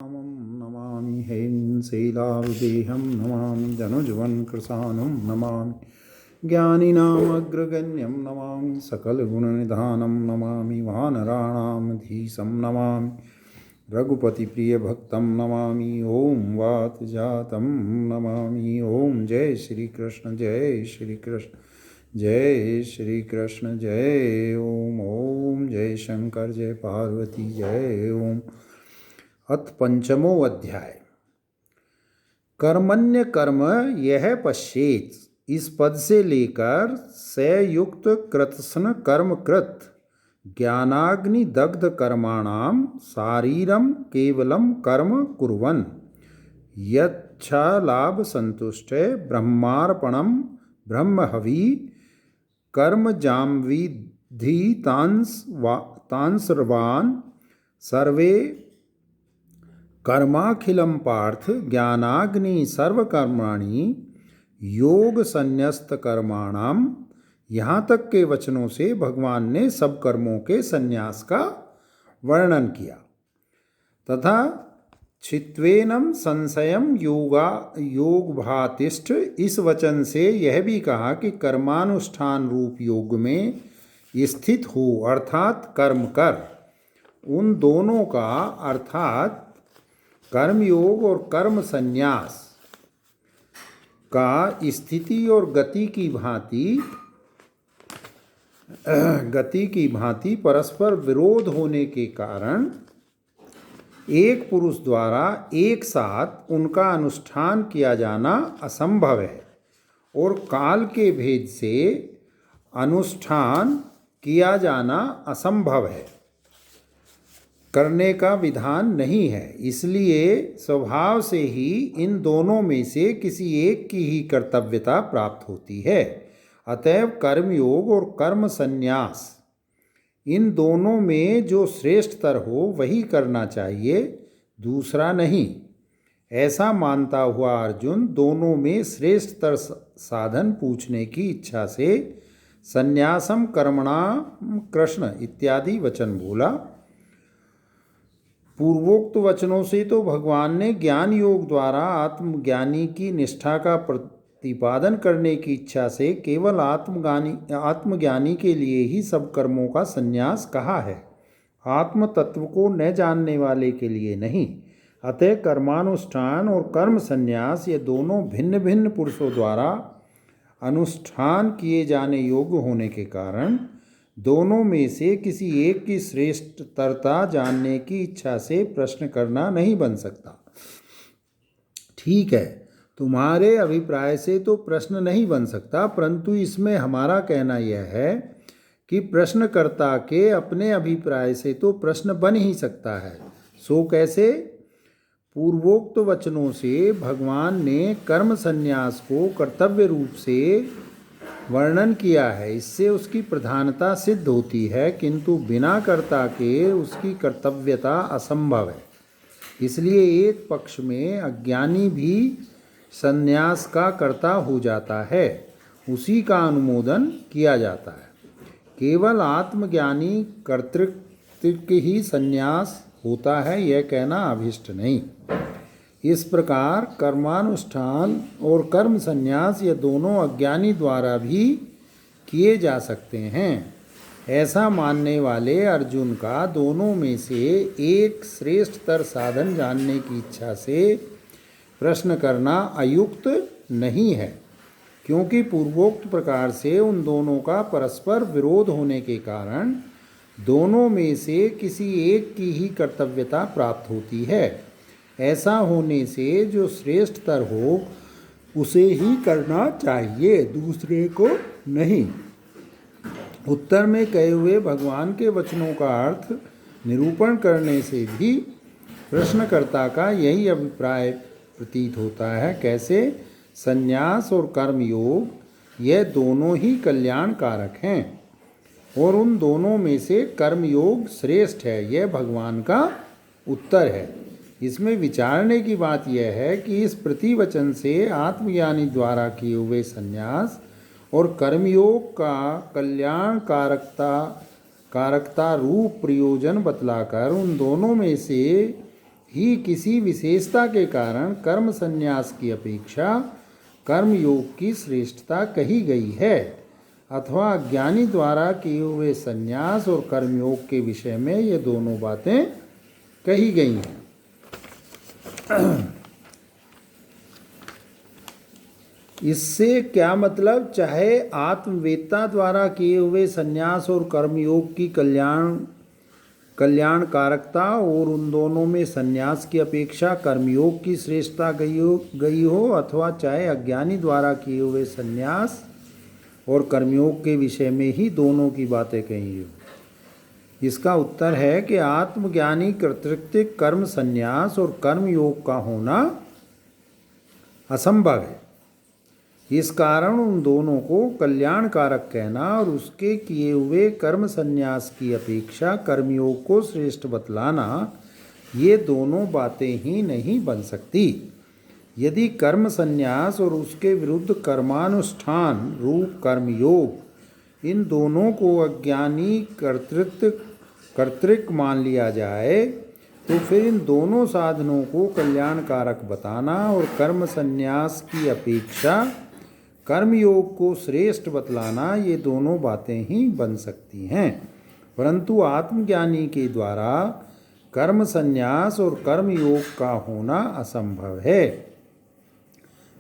रामं नमामि हैंशैलाविदेहं नमामि धनुजवनकृशानं नमामि ज्ञानिनामग्रगण्यं नमामि सकलगुणनिधानं नमामि वानराणामधीशं नमामि रघुपतिप्रियभक्तं नमामि ॐ वातजातं नमामि ॐ जय श्री कृष्ण जय श्री कृष्ण जय श्री कृष्ण जय ओम जय शंकर जय पार्वती जय ओम। अथ पंचमो अध्याय। कर्मण्य कर्म यह पश्येत, इस पद से लेकर सयुक्त कृत्स्न कर्म कृत ज्ञानाग्नि दग्ध कर्माणाम शारीरम केवलम कर्म कुर्वन् यच्छा लाभ संतुष्टे ब्रह्मार्पणम ब्रह्महवि कर्म जामविधि तांसर्वान् सर्वे कर्माखिलम पार्थ ज्ञानाग्नि सर्वकर्माणि योग संन्यस्त कर्माणाम। यहाँ तक के वचनों से भगवान ने सब कर्मों के संन्यास का वर्णन किया तथा छित्वेनम संशयम योग भातिष्ठ, इस वचन से यह भी कहा कि कर्मानुष्ठान रूप योग में स्थित हो अर्थात कर्म कर। उन दोनों का अर्थात कर्मयोग और कर्म संन्यास का स्थिति और गति की भांति परस्पर विरोध होने के कारण एक पुरुष द्वारा एक साथ उनका अनुष्ठान किया जाना असंभव है और काल के भेद से अनुष्ठान किया जाना असंभव है, करने का विधान नहीं है। इसलिए स्वभाव से ही इन दोनों में से किसी एक की ही कर्तव्यता प्राप्त होती है। अतएव कर्मयोग और कर्म संन्यास इन दोनों में जो श्रेष्ठतर हो वही करना चाहिए, दूसरा नहीं। ऐसा मानता हुआ अर्जुन दोनों में श्रेष्ठतर साधन पूछने की इच्छा से संन्यासम कर्मणाम कृष्ण इत्यादि वचन बोला। पूर्वोक्त वचनों से तो भगवान ने ज्ञान योग द्वारा आत्मज्ञानी की निष्ठा का प्रतिपादन करने की इच्छा से केवल आत्मज्ञानी के लिए ही सब कर्मों का संन्यास कहा है, आत्म तत्व को न जानने वाले के लिए नहीं। अतः कर्मानुष्ठान और कर्म संन्यास ये दोनों भिन्न भिन्न पुरुषों द्वारा अनुष्ठान किए जाने योग्य होने के कारण दोनों में से किसी एक की श्रेष्ठतरता जानने की इच्छा से प्रश्न करना नहीं बन सकता। ठीक है, तुम्हारे अभिप्राय से तो प्रश्न नहीं बन सकता, परंतु इसमें हमारा कहना यह है कि प्रश्नकर्ता के अपने अभिप्राय से तो प्रश्न बन ही सकता है। सो कैसे? पूर्वोक्त वचनों से भगवान ने कर्म संन्यास को कर्तव्य रूप से वर्णन किया है, इससे उसकी प्रधानता सिद्ध होती है, किंतु बिना कर्ता के उसकी कर्तव्यता असंभव है। इसलिए एक पक्ष में अज्ञानी भी संन्यास का कर्ता हो जाता है, उसी का अनुमोदन किया जाता है। केवल आत्मज्ञानी कर्तृत्व ही संन्यास होता है यह कहना अभिष्ट नहीं। इस प्रकार कर्मानुष्ठान और कर्म संन्यास ये दोनों अज्ञानी द्वारा भी किए जा सकते हैं। ऐसा मानने वाले अर्जुन का दोनों में से एक श्रेष्ठतर साधन जानने की इच्छा से प्रश्न करना अयुक्त नहीं है, क्योंकि पूर्वोक्त प्रकार से उन दोनों का परस्पर विरोध होने के कारण दोनों में से किसी एक की ही कर्तव्यता प्राप्त होती है। ऐसा होने से जो श्रेष्ठतर हो उसे ही करना चाहिए, दूसरे को नहीं। उत्तर में कहे हुए भगवान के वचनों का अर्थ निरूपण करने से भी प्रश्नकर्ता का यही अभिप्राय प्रतीत होता है। कैसे? संन्यास और कर्मयोग यह दोनों ही कल्याण कारक हैं और उन दोनों में से कर्मयोग श्रेष्ठ है, यह भगवान का उत्तर है। इसमें विचारने की बात यह है कि इस प्रतिवचन से आत्मज्ञानी द्वारा किए हुए संन्यास और कर्मयोग का कल्याण कारकता रूप प्रयोजन बतलाकर उन दोनों में से ही किसी विशेषता के कारण कर्म संन्यास की अपेक्षा कर्म योग की श्रेष्ठता कही गई है, अथवा अज्ञानी द्वारा किए हुए संन्यास और कर्मयोग के विषय में ये दोनों बातें कही गई हैं। इससे क्या मतलब, चाहे आत्मवेत्ता द्वारा किए हुए संन्यास और कर्मयोग की कल्याणकारकता और उन दोनों में संन्यास की अपेक्षा कर्मयोग की श्रेष्ठता गई हो अथवा चाहे अज्ञानी द्वारा किए हुए संन्यास और कर्मयोग के विषय में ही दोनों की बातें कही हो। इसका उत्तर है कि आत्मज्ञानी कर्तृत्व कर्म संन्यास और कर्मयोग का होना असंभव है। इस कारण उन दोनों को कल्याणकारक कहना और उसके किए हुए कर्म संन्यास की अपेक्षा कर्मयोग को श्रेष्ठ बतलाना, ये दोनों बातें ही नहीं बन सकती। यदि कर्म संन्यास और उसके विरुद्ध कर्मानुष्ठान रूप कर्मयोग, इन दोनों को अज्ञानी कर्तृक मान लिया जाए तो फिर इन दोनों साधनों को कल्याणकारक बताना और कर्म संन्यास की अपेक्षा कर्मयोग को श्रेष्ठ बतलाना, ये दोनों बातें ही बन सकती हैं। परंतु आत्मज्ञानी के द्वारा कर्म संन्यास और कर्मयोग का होना असंभव है।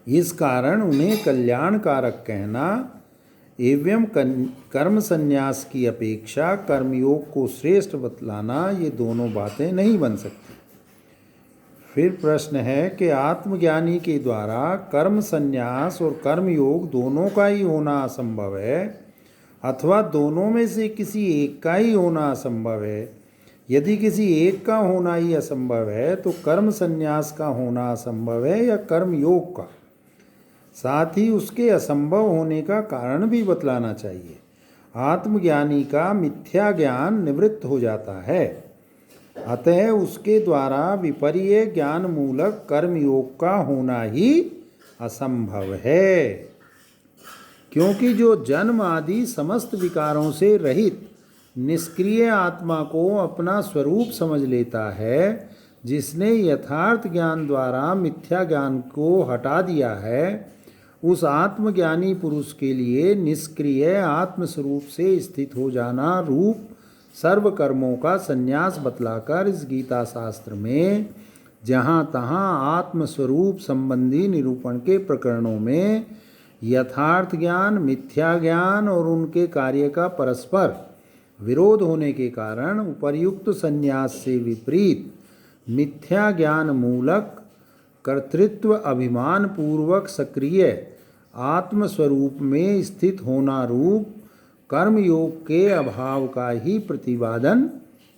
इस कारण उन्हें कल्याणकारक कहना एवं कर्म संन्यास की अपेक्षा कर्मयोग को श्रेष्ठ बतलाना, ये दोनों बातें नहीं बन सकती। फिर प्रश्न है कि आत्मज्ञानी के द्वारा कर्म संन्यास और कर्मयोग दोनों का ही होना असंभव है अथवा दोनों में से किसी एक का ही होना असंभव है। यदि किसी एक का होना ही असंभव है तो कर्म संन्यास का होना असंभव है या कर्मयोग का। साथ ही उसके असंभव होने का कारण भी बतलाना चाहिए। आत्मज्ञानी का मिथ्या ज्ञान निवृत्त हो जाता है, अतः उसके द्वारा विपर्य ज्ञान मूलक कर्मयोग का होना ही असंभव है। क्योंकि जो जन्म आदि समस्त विकारों से रहित निष्क्रिय आत्मा को अपना स्वरूप समझ लेता है, जिसने यथार्थ ज्ञान द्वारा मिथ्या ज्ञान को हटा दिया है, उस आत्मज्ञानी पुरुष के लिए निष्क्रिय आत्मस्वरूप से स्थित हो जाना रूप सर्व कर्मों का संन्यास बतलाकर इस गीता शास्त्र में जहाँ तहाँ आत्मस्वरूप संबंधी निरूपण के प्रकरणों में यथार्थ ज्ञान, मिथ्या ज्ञान और उनके कार्य का परस्पर विरोध होने के कारण उपर्युक्त संन्यास से विपरीत मिथ्या ज्ञान मूलक कर्तृत्व अभिमान पूर्वक सक्रिय आत्मस्वरूप में स्थित होना रूप कर्मयोग के अभाव का ही प्रतिपादन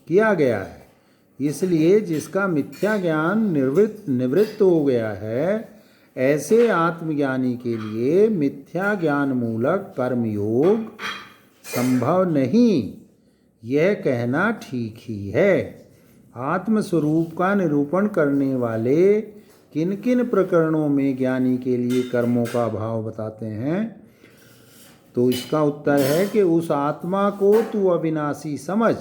किया गया है। इसलिए जिसका मिथ्या ज्ञान निवृत्त हो गया है, ऐसे आत्मज्ञानी के लिए मिथ्या ज्ञान मूलक कर्मयोग संभव नहीं, यह कहना ठीक ही है। आत्मस्वरूप का निरूपण करने वाले किन किन प्रकरणों में ज्ञानी के लिए कर्मों का अभाव बताते हैं, तो इसका उत्तर है कि उस आत्मा को तू अविनाशी समझ।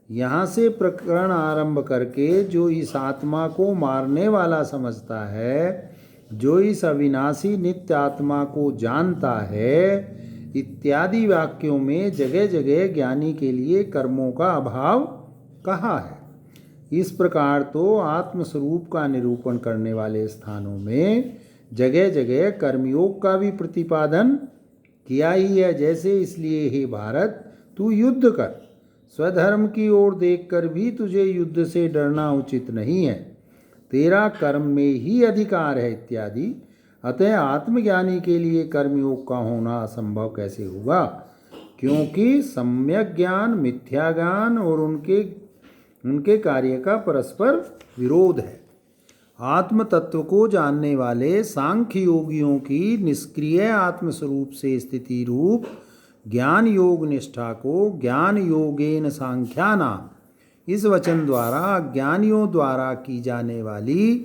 यहाँ से प्रकरण आरंभ करके जो इस आत्मा को मारने वाला समझता है, जो इस अविनाशी नित्य आत्मा को जानता है, इत्यादि वाक्यों में जगह जगह ज्ञानी के लिए कर्मों का अभाव कहा है। इस प्रकार तो आत्मस्वरूप का निरूपण करने वाले स्थानों में जगह जगह कर्मयोग का भी प्रतिपादन किया ही है। जैसे इसलिए हे भारत, तू युद्ध कर, स्वधर्म की ओर देखकर भी तुझे युद्ध से डरना उचित नहीं है, तेरा कर्म में ही अधिकार है इत्यादि। अतः आत्मज्ञानी के लिए कर्मयोग का होना असंभव कैसे हुआ? क्योंकि सम्यक ज्ञान, मिथ्या ज्ञान और उनके कार्य का परस्पर विरोध है। आत्म तत्व को जानने वाले सांख्य योगियों की निष्क्रिय आत्मस्वरूप से स्थिति रूप ज्ञान योग निष्ठा को ज्ञान योगेन सांख्यानाम इस वचन द्वारा अज्ञानियों द्वारा की जाने वाली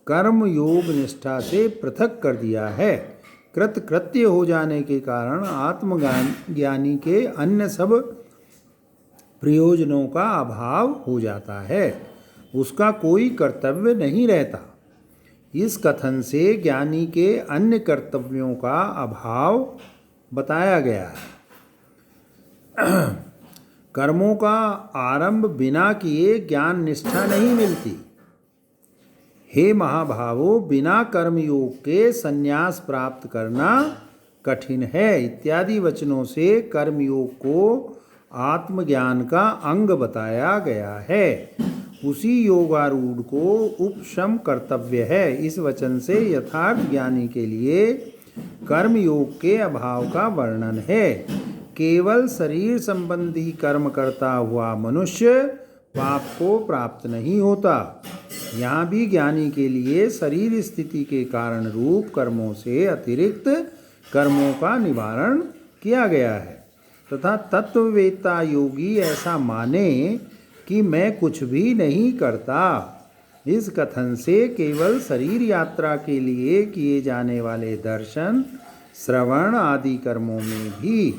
कर्म योग निष्ठा से पृथक कर दिया है। कृत्य हो जाने के कारण आत्मज्ञानी के अन्य सब प्रयोजनों का अभाव हो जाता है। उसका कोई कर्तव्य नहीं रहता। इस कथन से ज्ञानी के अन्य कर्तव्यों का अभाव बताया गया है। कर्मों का आरंभ बिना किए ज्ञान निष्ठा नहीं मिलती। हे महाभावों, बिना कर्मयोग के संन्यास प्राप्त करना कठिन है इत्यादि वचनों से कर्मयोग को आत्मज्ञान का अंग बताया गया है। उसी योगारूढ़ को उपशम कर्तव्य है। इस वचन से यथार्थ ज्ञानी के लिए कर्मयोग के अभाव का वर्णन है। केवल शरीर संबंधी कर्म करता हुआ मनुष्य पाप को प्राप्त नहीं होता। यहाँ भी ज्ञानी के लिए शरीर स्थिति के कारण रूप कर्मों से अतिरिक्त कर्मों का निवारण किया गया है तथा तत्ववेत्ता योगी ऐसा माने कि मैं कुछ भी नहीं करता। इस कथन से केवल शरीर यात्रा के लिए किए जाने वाले दर्शन, श्रवण आदि कर्मों में भी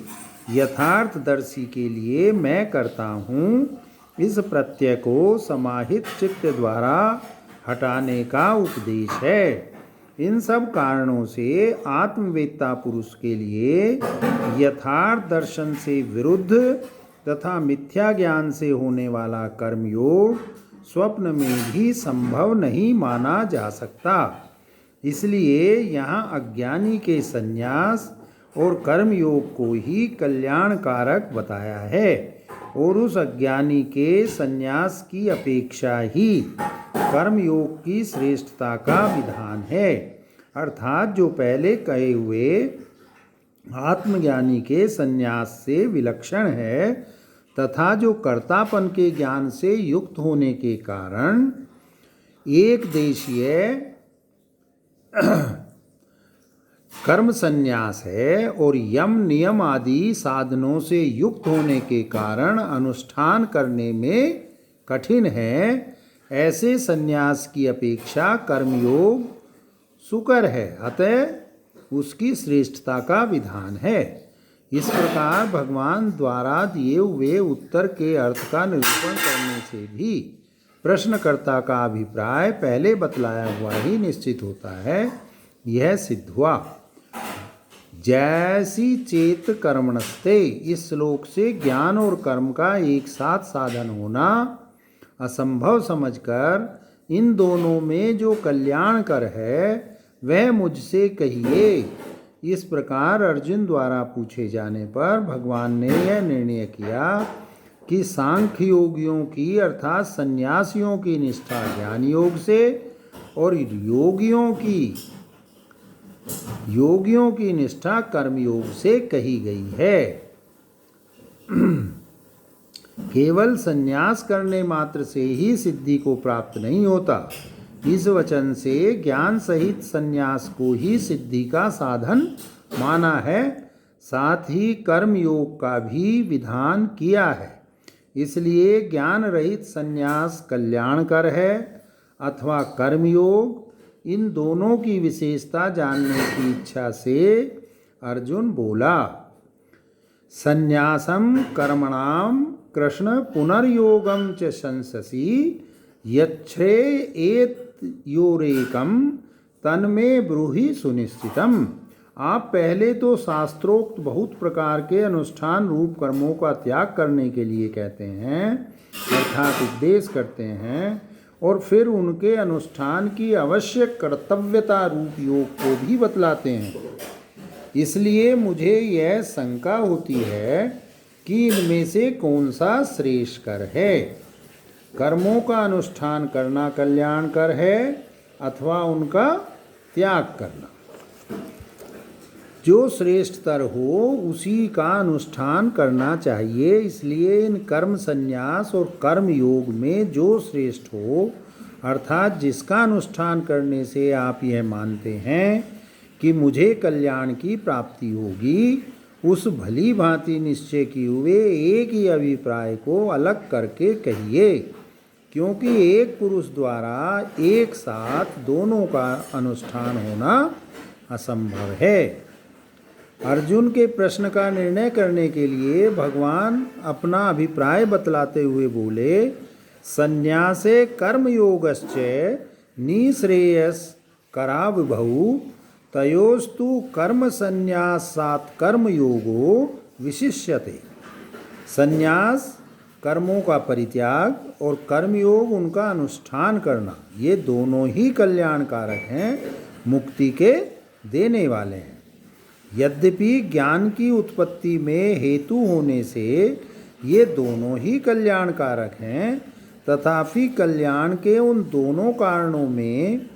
यथार्थदर्शी के लिए मैं करता हूँ इस प्रत्यय को समाहित चित्त द्वारा हटाने का उपदेश है। इन सब कारणों से आत्मवेत्ता पुरुष के लिए यथार्थ दर्शन से विरुद्ध तथा मिथ्या ज्ञान से होने वाला कर्मयोग स्वप्न में भी संभव नहीं माना जा सकता। इसलिए यहाँ अज्ञानी के संन्यास और कर्मयोग को ही कल्याणकारक बताया है और उस अज्ञानी के संन्यास की अपेक्षा ही कर्मयोग की श्रेष्ठता का विधान है। अर्थात जो पहले कहे हुए आत्मज्ञानी के संन्यास से विलक्षण है तथा जो कर्तापन के ज्ञान से युक्त होने के कारण एक देशीय कर्म संन्यास है और यम नियम आदि साधनों से युक्त होने के कारण अनुष्ठान करने में कठिन है, ऐसे संन्यास की अपेक्षा कर्मयोग सुकर है, अतः उसकी श्रेष्ठता का विधान है। इस प्रकार भगवान द्वारा दिए हुए उत्तर के अर्थ का निरूपण करने से भी प्रश्नकर्ता का अभिप्राय पहले बतलाया हुआ ही निश्चित होता है। यह सिद्ध हुआ। जैसी चेत कर्मणस्ते, इस श्लोक से ज्ञान और कर्म का एक साथ साधन होना असंभव समझकर इन दोनों में जो कल्याणकर है वह मुझसे कहिए। इस प्रकार अर्जुन द्वारा पूछे जाने पर भगवान ने यह निर्णय किया कि सांख्य योगियों की अर्थात सन्यासियों की निष्ठा ज्ञान योग से और योगियों की निष्ठा कर्मयोग से कही गई है। केवल संन्यास करने मात्र से ही सिद्धि को प्राप्त नहीं होता। इस वचन से ज्ञान सहित संन्यास को ही सिद्धि का साधन माना है, साथ ही कर्म योग का भी विधान किया है। इसलिए ज्ञान रहित संन्यास कल्याणकर है अथवा कर्मयोग, इन दोनों की विशेषता जानने की इच्छा से अर्जुन बोला। संन्यासम कर्मणाम कृष्ण पुनर्योगम च शंससि यच्छ्रेयेत योरेकम तन्मे ब्रूहि सुनिश्चितम। आप पहले तो शास्त्रोक्त बहुत प्रकार के अनुष्ठान रूप कर्मों का त्याग करने के लिए कहते हैं अर्थात उपदेश करते हैं और फिर उनके अनुष्ठान की आवश्यक कर्तव्यता रूप योग को भी बतलाते हैं। इसलिए मुझे यह शंका होती है कि इनमें से कौन सा श्रेष्ठकर है। कर्मों का अनुष्ठान करना कल्याणकर है अथवा उनका त्याग करना। जो श्रेष्ठतर हो उसी का अनुष्ठान करना चाहिए। इसलिए इन कर्म संन्यास और कर्म योग में जो श्रेष्ठ हो अर्थात जिसका अनुष्ठान करने से आप यह मानते हैं कि मुझे कल्याण की प्राप्ति होगी, उस भली भांति निश्चय किए हुए एक ही अभिप्राय को अलग करके कहिए, क्योंकि एक पुरुष द्वारा एक साथ दोनों का अनुष्ठान होना असंभव है। अर्जुन के प्रश्न का निर्णय करने के लिए भगवान अपना अभिप्राय बतलाते हुए बोले, संन्यासे कर्मयोगश्च निःश्रेयस करा विभौ तयोस्तु कर्म संन्यासात् कर्मयोगो विशिष्यते। संन्यास कर्मों का परित्याग और कर्मयोग उनका अनुष्ठान करना, ये दोनों ही कल्याणकारक हैं, मुक्ति के देने वाले हैं। यद्यपि ज्ञान की उत्पत्ति में हेतु होने से ये दोनों ही कल्याणकारक हैं, तथापि कल्याण के उन दोनों कारणों में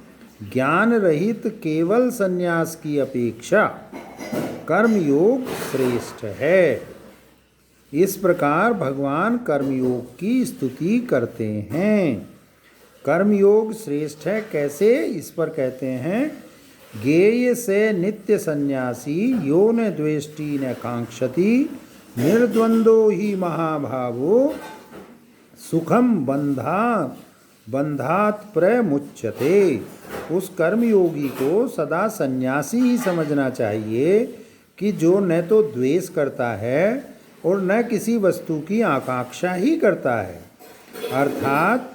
ज्ञान रहित केवल संन्यास की अपेक्षा कर्मयोग श्रेष्ठ है। इस प्रकार भगवान कर्मयोग की स्तुति करते हैं। कर्मयोग श्रेष्ठ है कैसे, इस पर कहते हैं ज्ञेय से नित्य सन्यासी यो न द्वेष्टि न कांक्षति निर्द्वंदो ही महाभावो सुखम बंधात प्रमुच्यते। उस कर्मयोगी को सदा सन्यासी ही समझना चाहिए कि जो न तो द्वेष करता है और न किसी वस्तु की आकांक्षा ही करता है, अर्थात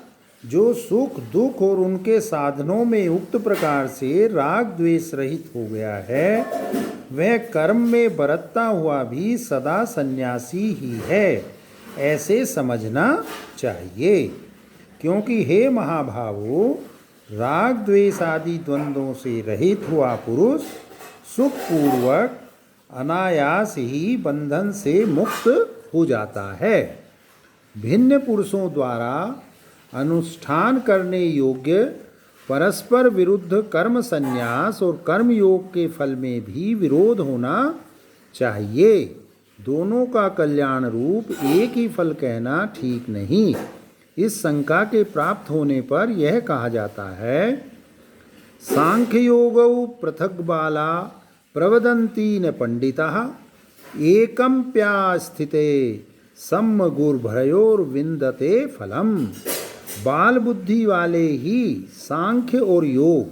जो सुख दुख और उनके साधनों में उक्त प्रकार से राग द्वेष रहित हो गया है, वह कर्म में बरतता हुआ भी सदा सन्यासी ही है, ऐसे समझना चाहिए। क्योंकि हे महाभावो, राग द्वेष आदि द्वंद्वों से रहित हुआ पुरुष सुखपूर्वक अनायास ही बंधन से मुक्त हो जाता है। भिन्न पुरुषों द्वारा अनुष्ठान करने योग्य परस्पर विरुद्ध कर्म संन्यास और कर्म योग के फल में भी विरोध होना चाहिए। दोनों का कल्याण रूप एक ही फल कहना ठीक नहीं। इस शंका के प्राप्त होने पर यह कहा जाता है, सांख्य योगौ पृथक बाला प्रवदन्ति न पंडिताः एकं प्यास्थिते सम्मगुर्भयोर्विन्दते फलम। बाल बुद्धि वाले ही सांख्य और योग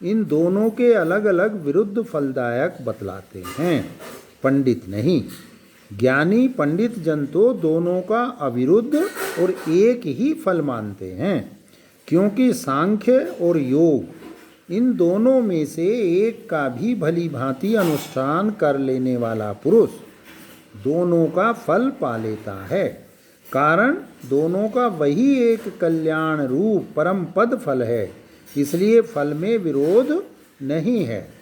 इन दोनों के अलग अलग विरुद्ध फलदायक बतलाते हैं, पंडित नहीं। ज्ञानी पंडित जन तो दोनों का अविरुद्ध और एक ही फल मानते हैं, क्योंकि सांख्य और योग इन दोनों में से एक का भी भली भांति अनुष्ठान कर लेने वाला पुरुष दोनों का फल पा लेता है। कारण दोनों का वही एक कल्याण रूप परम पद फल है, इसलिए फल में विरोध नहीं है।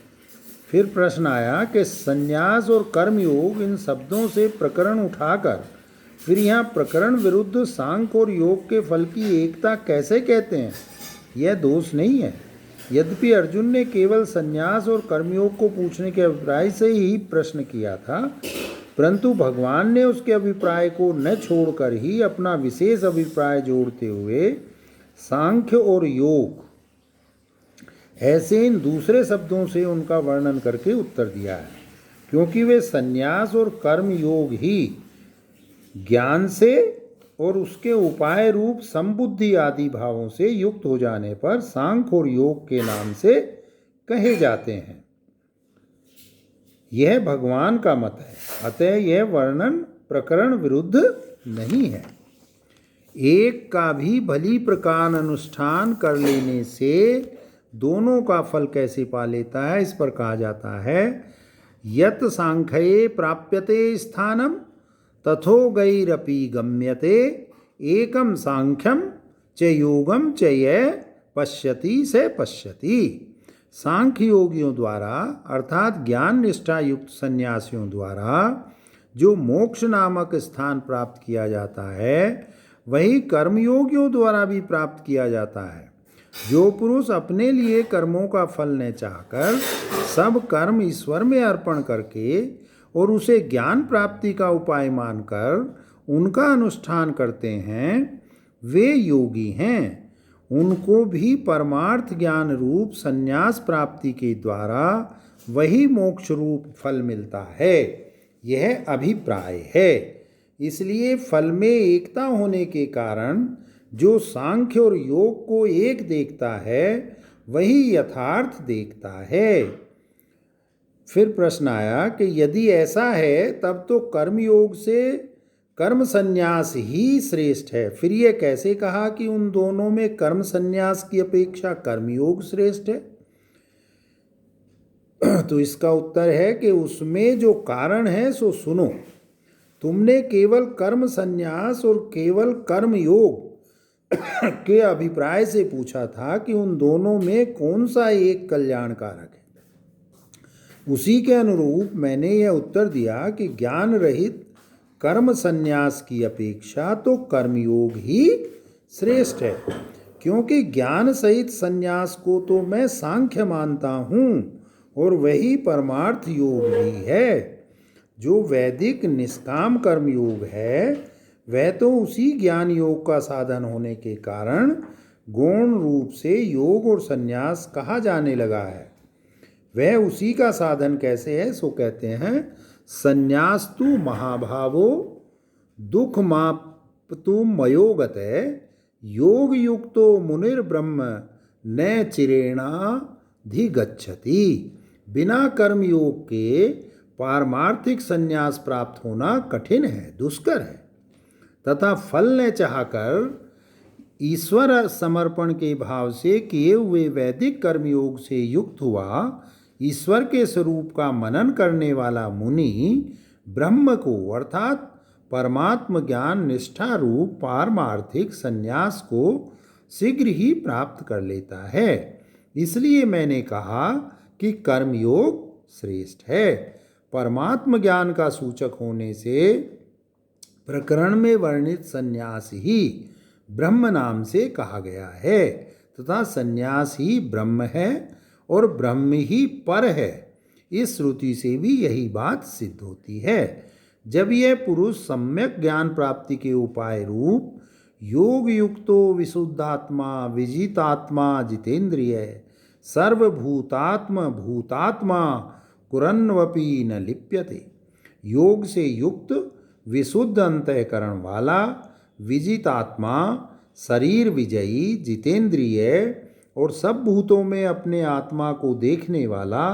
फिर प्रश्न आया कि संन्यास और कर्मयोग इन शब्दों से प्रकरण उठाकर फिर यहाँ प्रकरण विरुद्ध सांख्य और योग के फल की एकता कैसे कहते हैं, यह दोष नहीं है। यद्यपि अर्जुन ने केवल संन्यास और कर्मयोग को पूछने के अभिप्राय से ही प्रश्न किया था, परंतु भगवान ने उसके अभिप्राय को न छोड़कर ही अपना विशेष अभिप्राय जोड़ते हुए सांख्य और योग ऐसे इन दूसरे शब्दों से उनका वर्णन करके उत्तर दिया है, क्योंकि वे संन्यास और कर्म योग ही ज्ञान से और उसके उपाय रूप संबुद्धि आदि भावों से युक्त हो जाने पर सांख्य और योग के नाम से कहे जाते हैं। यह भगवान का मत है, अतः यह वर्णन प्रकरण विरुद्ध नहीं है। एक का भी भली प्रकार अनुष्ठान कर लेने से दोनों का फल कैसे पा लेता है, इस पर कहा जाता है, यत सांख्ये प्राप्यते स्थानम तथो गैरपि गम्यते एकम सांख्यम च योगम च यह पश्यति से पश्यति। सांख्य योगियों द्वारा अर्थात ज्ञान निष्ठा युक्त सन्यासियों द्वारा जो मोक्ष नामक स्थान प्राप्त किया जाता है, वही कर्मयोगियों द्वारा भी प्राप्त किया जाता है। जो पुरुष अपने लिए कर्मों का फल न चाहकर सब कर्म ईश्वर में अर्पण करके और उसे ज्ञान प्राप्ति का उपाय मानकर उनका अनुष्ठान करते हैं, वे योगी हैं। उनको भी परमार्थ ज्ञान रूप संन्यास प्राप्ति के द्वारा वही मोक्ष रूप फल मिलता है, यह अभिप्राय है। इसलिए फल में एकता होने के कारण जो सांख्य और योग को एक देखता है, वही यथार्थ देखता है। फिर प्रश्न आया कि यदि ऐसा है तब तो कर्मयोग से कर्म संन्यास ही श्रेष्ठ है। फिर ये कैसे कहा कि उन दोनों में कर्म संन्यास की अपेक्षा कर्मयोग श्रेष्ठ है? तो इसका उत्तर है कि उसमें जो कारण है सो सुनो। तुमने केवल कर्म संन्यास और केवल कर्म योग के अभिप्राय से पूछा था कि उन दोनों में कौन सा एक कल्याणकारक है। उसी के अनुरूप मैंने यह उत्तर दिया कि ज्ञान रहित कर्म संन्यास की अपेक्षा तो कर्मयोग ही श्रेष्ठ है, क्योंकि ज्ञान सहित संन्यास को तो मैं सांख्य मानता हूँ और वही परमार्थ योग भी है। जो वैदिक निष्काम कर्म योग है वह तो उसी ज्ञान योग का साधन होने के कारण गौण रूप से योग और संन्यास कहा जाने लगा है। वह उसी का साधन कैसे है सो कहते हैं, संन्यास्तु महाभावो दुख मापतु मयोगते योग युक्तो मुनिर्ब्रह्म न चिरेणाधिगच्छति। बिना कर्म योग के पारमार्थिक संन्यास प्राप्त होना कठिन है, दुष्कर है, तथा फल ने चाहकर ईश्वर समर्पण के भाव से किए हुए वैदिक कर्मयोग से युक्त हुआ ईश्वर के स्वरूप का मनन करने वाला मुनि ब्रह्म को अर्थात परमात्म ज्ञान निष्ठा रूप पारमार्थिक संन्यास को शीघ्र ही प्राप्त कर लेता है। इसलिए मैंने कहा कि कर्मयोग श्रेष्ठ है। परमात्म ज्ञान का सूचक होने से प्रकरण में वर्णित संन्यास ही ब्रह्म नाम से कहा गया है, तथा संन्यास ही ब्रह्म है और ब्रह्म ही पर है। इस श्रुति से भी यही बात सिद्ध होती है। जब यह पुरुष सम्यक ज्ञान प्राप्ति के उपाय रूप योग युक्तो विशुद्धात्मा विजितात्मा जितेंद्रिय सर्वभूतात्म भूतात्मा कुरन्वपि न लिप्यते, योग से युक्त विशुद्ध अंतःकरण वाला विजितात्मा शरीर विजयी जितेंद्रिय और सब भूतों में अपने आत्मा को देखने वाला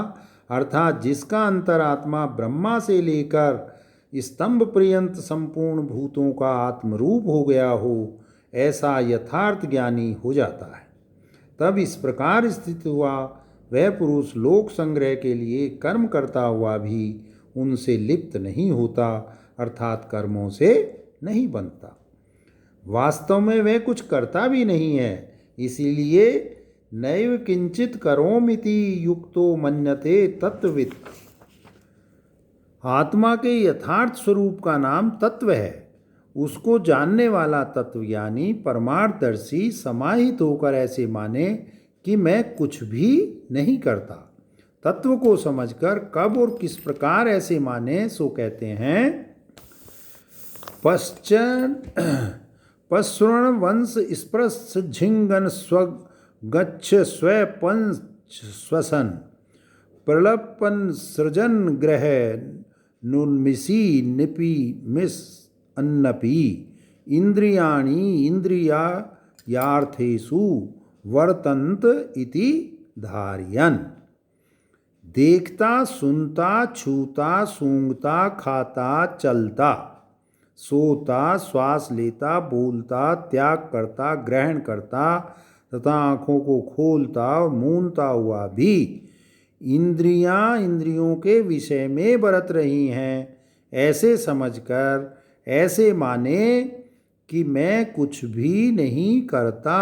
अर्थात जिसका अंतरात्मा ब्रह्मा से लेकर स्तंभ पर्यंत संपूर्ण भूतों का आत्मरूप हो गया हो, ऐसा यथार्थ ज्ञानी हो जाता है। तब इस प्रकार स्थित हुआ वह पुरुष लोक संग्रह के लिए कर्म करता हुआ भी उनसे लिप्त नहीं होता, अर्थात कर्मों से नहीं बनता। वास्तव में वह कुछ करता भी नहीं है, इसीलिए नैव किंचित करोमिति युक्तो मन्यते तत्ववित्। आत्मा के यथार्थ स्वरूप का नाम तत्व है। उसको जानने वाला तत्वज्ञानी परमार्थदर्शी समाहित होकर ऐसे माने कि मैं कुछ भी नहीं करता। तत्व को समझकर कब और किस प्रकार ऐसे माने सो कहते हैं, पश्चरण वंश स्पृश झिंगन स्वगच्छ स्वपंच स्वसन प्रलपन सृजन ग्रह नुन्मिषी निपि मिस अन्नपि इंद्रियाणि इंद्रियार्थेषु वर्तन्त इति धारयन्। देखता सुनता छूता सूंघता खाता चलता सोता श्वास लेता बोलता त्याग करता ग्रहण करता तथा आँखों को खोलता और मूंदता हुआ भी इंद्रियां इंद्रियों के विषय में बरत रही हैं, ऐसे समझकर ऐसे माने कि मैं कुछ भी नहीं करता।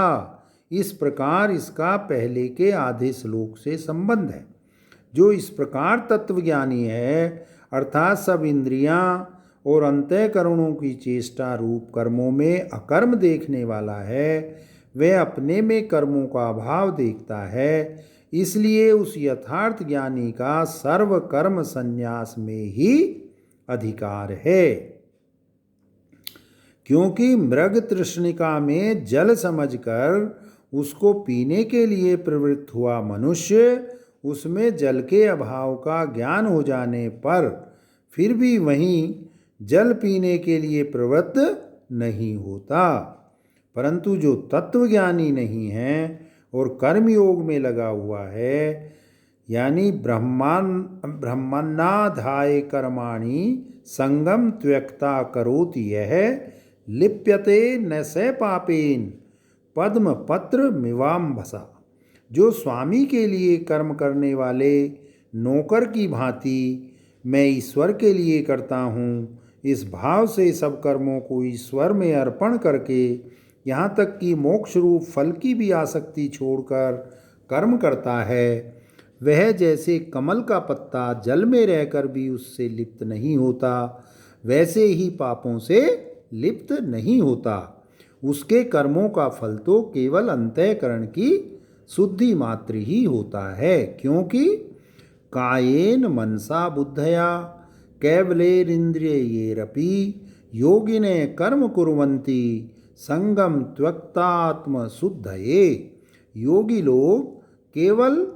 इस प्रकार इसका पहले के आधे श्लोक से संबंध है। जो इस प्रकार तत्वज्ञानी है अर्थात सब इंद्रियां और अंतःकरणों की चेष्टा रूप कर्मों में अकर्म देखने वाला है, वह अपने में कर्मों का अभाव देखता है। इसलिए उस यथार्थ ज्ञानी का सर्व कर्म संन्यास में ही अधिकार है। क्योंकि मृग तृष्णिका में जल समझकर उसको पीने के लिए प्रवृत्त हुआ मनुष्य उसमें जल के अभाव का ज्ञान हो जाने पर फिर भी वहीं जल पीने के लिए प्रवृत्त नहीं होता। परंतु जो तत्वज्ञानी नहीं है और कर्मयोग में लगा हुआ है, यानी ब्रह्मन्नाधाय कर्माणि संगम त्यक्ता करोति यह लिप्यते न स पापेन पद्म पत्र मिवाम्भसा। जो स्वामी के लिए कर्म करने वाले नौकर की भांति मैं ईश्वर के लिए करता हूँ, इस भाव से सब कर्मों को ईश्वर में अर्पण करके यहाँ तक कि मोक्ष रूप फल की भी आसक्ति छोड़कर कर्म करता है, वह जैसे कमल का पत्ता जल में रहकर भी उससे लिप्त नहीं होता, वैसे ही पापों से लिप्त नहीं होता। उसके कर्मों का फल तो केवल अंतःकरण की शुद्धि मात्र ही होता है, क्योंकि कायेन मनसा बुद्धया कैवलेरिंद्रियैरपि योगिने कर्म कुर्वन्ति संगम त्यक्तात्म शुद्धये। योगी लोग केवल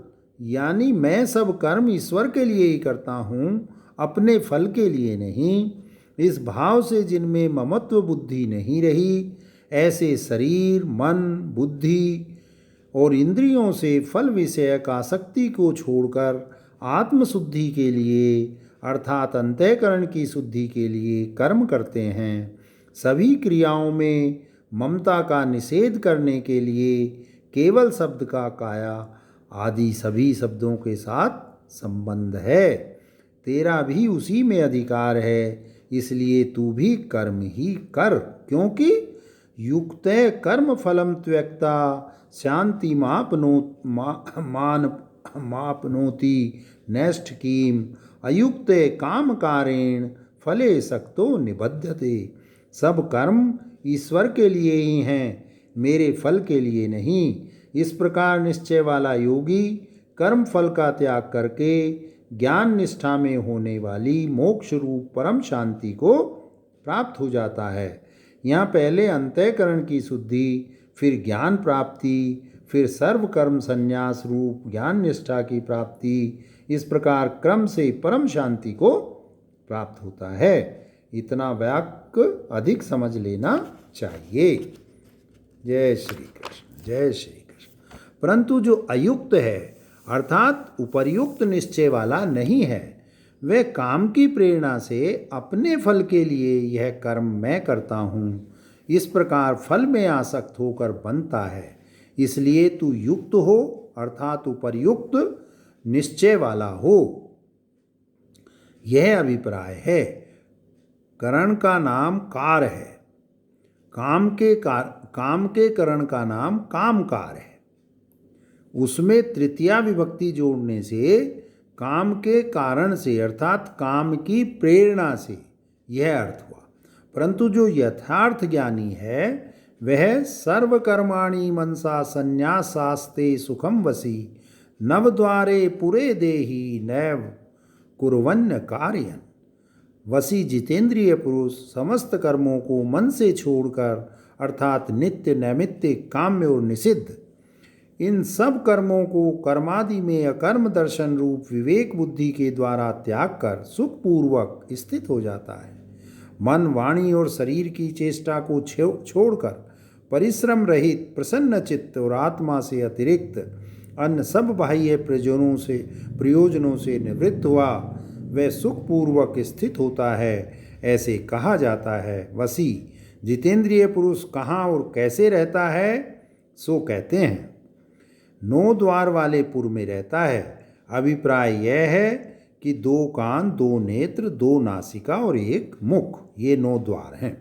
यानी मैं सब कर्म ईश्वर के लिए ही करता हूँ, अपने फल के लिए नहीं, इस भाव से जिनमें ममत्व बुद्धि नहीं रही, ऐसे शरीर मन बुद्धि और इंद्रियों से फल विषयक आसक्ति को छोड़कर आत्मशुद्धि के लिए अर्थात अंतःकरण की शुद्धि के लिए कर्म करते हैं। सभी क्रियाओं में ममता का निषेध करने के लिए केवल शब्द का काया आदि सभी शब्दों के साथ संबंध है। तेरा भी उसी में अधिकार है, इसलिए तू भी कर्म ही कर, क्योंकि युक्त कर्म फलम त्यक्ता शांति मापनोति नष्ट कीम अयुक्त काम कारेण फले सक्तो निबध्यते। सब कर्म ईश्वर के लिए ही हैं, मेरे फल के लिए नहीं। इस प्रकार निश्चय वाला योगी कर्म फल का त्याग करके ज्ञान निष्ठा में होने वाली मोक्ष रूप परम शांति को प्राप्त हो जाता है। यहाँ पहले अंतःकरण की शुद्धि, फिर ज्ञान प्राप्ति, फिर सर्व कर्म संन्यास रूप ज्ञान निष्ठा की प्राप्ति, इस प्रकार क्रम से परम शांति को प्राप्त होता है। इतना वाक्य अधिक समझ लेना चाहिए। जय श्री कृष्ण, जय श्री कृष्ण। परंतु जो अयुक्त है अर्थात उपर्युक्त निश्चय वाला नहीं है, वह काम की प्रेरणा से अपने फल के लिए यह कर्म मैं करता हूँ, इस प्रकार फल में आसक्त होकर बनता है। इसलिए तू युक्त हो अर्थात उपर्युक्त निश्चय वाला हो। यह अभिप्राय है। करण का नाम कार है, काम के करण का नाम कामकार है। उसमें तृतीया विभक्ति जोड़ने से काम के कारण से अर्थात काम की प्रेरणा से यह अर्थ हुआ। परंतु जो यथार्थ ज्ञानी है वह सर्वकर्माणि मनसा संन्यासास्ते सुखम वसी नवद्वारे पुरे देहि नैव कुर्वन्य कार्यन। वसी जितेंद्रिय पुरुष समस्त कर्मों को मन से छोड़कर अर्थात नित्य नैमित्तिक काम्य और निषिद्ध इन सब कर्मों को कर्मादि में अकर्म दर्शन रूप विवेक बुद्धि के द्वारा त्याग कर सुखपूर्वक स्थित हो जाता है। मन वाणी और शरीर की चेष्टा को छोड़कर परिश्रम रहित प्रसन्न चित्त और आत्मा से अतिरिक्त अन्य सब बाह्य प्रयोजनों से निवृत्त हुआ वह सुखपूर्वक स्थित होता है। ऐसे कहा जाता है। वसी जितेंद्रिय पुरुष कहाँ और कैसे रहता है सो कहते हैं 9 द्वार वाले पुर में रहता है। अभिप्राय यह है कि 2 कान 2 नेत्र 2 नासिका और 1 मुख, ये 9 द्वार हैं।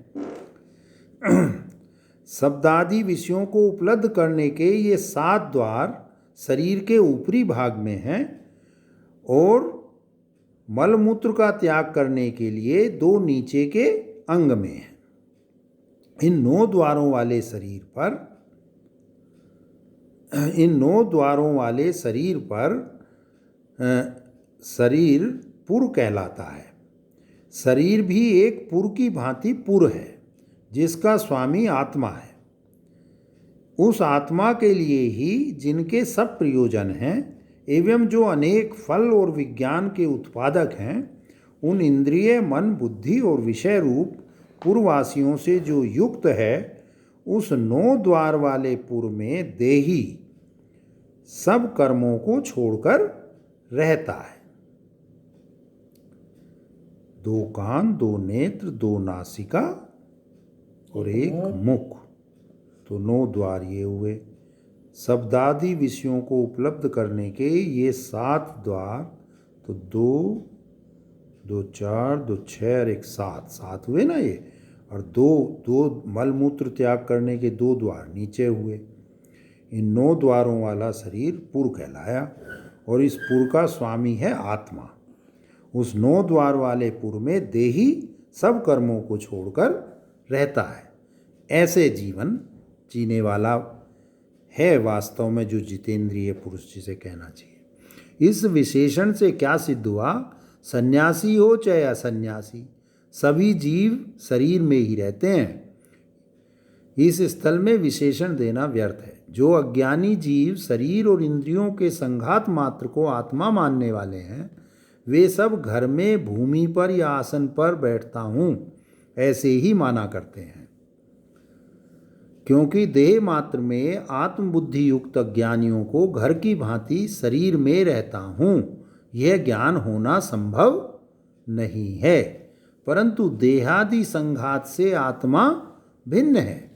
शब्दादि विषयों को उपलब्ध करने के ये 7 द्वार शरीर के ऊपरी भाग में हैं और मलमूत्र का त्याग करने के लिए 2 नीचे के अंग में हैं। इन 9 द्वारों वाले शरीर पर शरीर पुर कहलाता है। शरीर भी एक पुर की भांति पुर है जिसका स्वामी आत्मा है। उस आत्मा के लिए ही जिनके सब प्रयोजन हैं एवं जो अनेक फल और विज्ञान के उत्पादक हैं, उन इंद्रिय मन बुद्धि और विषय रूप पुरवासियों से जो युक्त है, उस 9 द्वार वाले पुर में देही सब कर्मों को छोड़कर रहता है। 2 कान, 2 नेत्र, 2 नासिका और 1 मुख, तो 9 द्वार ये हुए। शब्दादि विषयों को उपलब्ध करने के ये 7 द्वार, तो 2 2 4 2 6 और 1 7 हुए ना ये। और 2 मलमूत्र त्याग करने के 2 द्वार नीचे हुए। इन 9 द्वारों वाला शरीर पुर कहलाया और इस पुर का स्वामी है आत्मा। उस 9 द्वार वाले पुर में देही सब कर्मों को छोड़कर रहता है। ऐसे जीवन जीने वाला है वास्तव में जो जितेंद्रिय पुरुष जिसे कहना चाहिए। इस विशेषण से क्या सिद्ध हुआ? सन्यासी हो चाहे असन्यासी, सभी जीव शरीर में ही रहते हैं। इस स्थल में विशेषण देना व्यर्थ है। जो अज्ञानी जीव शरीर और इंद्रियों के संघात मात्र को आत्मा मानने वाले हैं, वे सब घर में भूमि पर या आसन पर बैठता हूँ ऐसे ही माना करते हैं। क्योंकि देह मात्र में आत्मबुद्धि युक्त अज्ञानियों को घर की भांति शरीर में रहता हूँ यह ज्ञान होना संभव नहीं है, परंतु देहादि संघात से आत्मा भिन्न है।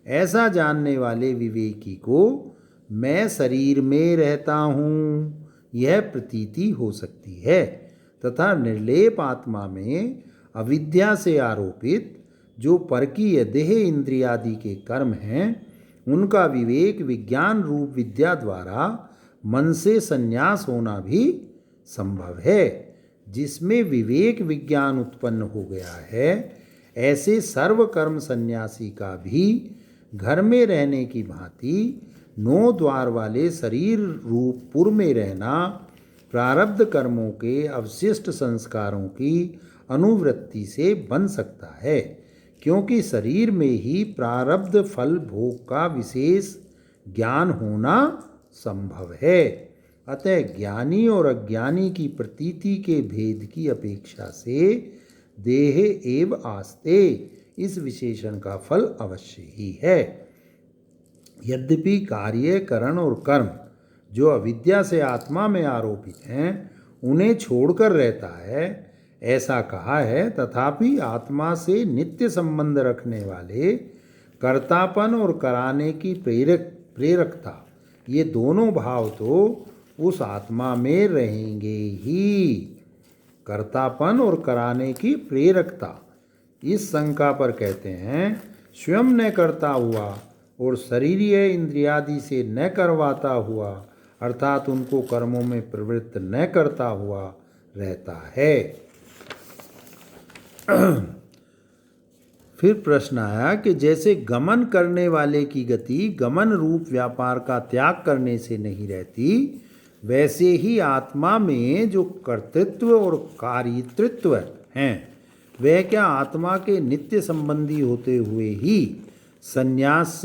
ऐसा जानने वाले विवेकी को मैं शरीर में रहता हूँ यह प्रतीति हो सकती है, तथा निर्लेप आत्मा में अविद्या से आरोपित जो परकीय देह इंद्रियादि के कर्म हैं, उनका विवेक विज्ञान रूप विद्या द्वारा मन से संन्यास होना भी संभव है। जिसमें विवेक विज्ञान उत्पन्न हो गया है, ऐसे सर्व कर्म सन्यासी का भी घर में रहने की भांति 9 द्वार वाले शरीर रूप पुर में रहना प्रारब्ध कर्मों के अवशिष्ट संस्कारों की अनुवृत्ति से बन सकता है, क्योंकि शरीर में ही प्रारब्ध फल भोग का विशेष ज्ञान होना संभव है। अतः ज्ञानी और अज्ञानी की प्रतीति के भेद की अपेक्षा से देह एव आस्ते इस विशेषण का फल अवश्य ही है। यद्यपि कार्य, करण और कर्म जो अविद्या से आत्मा में आरोपित हैं, उन्हें छोड़कर रहता है ऐसा कहा है, तथापि आत्मा से नित्य संबंध रखने वाले कर्तापन और कराने की प्रेरकता, ये दोनों भाव तो उस आत्मा में रहेंगे ही। कर्तापन और कराने की प्रेरकता इस शंका पर कहते हैं स्वयं न करता हुआ और शरीरीय इंद्रियादि से न करवाता हुआ, अर्थात उनको कर्मों में प्रवृत्त न करता हुआ रहता है। फिर प्रश्न आया कि जैसे गमन करने वाले की गति गमन रूप व्यापार का त्याग करने से नहीं रहती, वैसे ही आत्मा में जो कर्तृत्व और कार्यतृत्व हैं, वह क्या आत्मा के नित्य संबंधी होते हुए ही संन्यास से